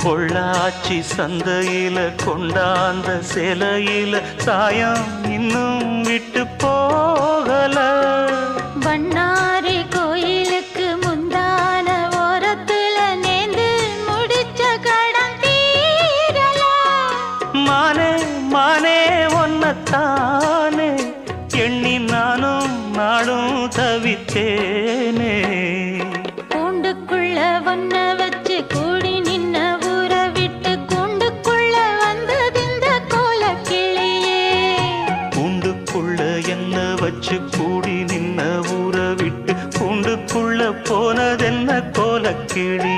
பொள்ளாச்சி சந்தையில கொண்டாந்த சிலையில சாயம் இன்னும் விட்டு போகல. பண்ணாரி கோயிலுக்கு முந்தான ஓரத்துல நேந்து முடிச்ச கடன் தீரல. மானே மானே ஒன்னத்தானே எண்ணி நானும் நாடும் தவித்தேனே. கூண்டுக்குள்ள ஒன்ன வச்சு கூடி நின்ன ஊரை விட்டு கூண்டுக்குள்ள வந்ததிந்த கோலக்கிளியே. கூண்டுக்குள்ள என்ன வச்சு கூடி நின்ன ஊரை விட்டு கூண்டுக்குள்ள போனதென்ன கோலக்கிளி.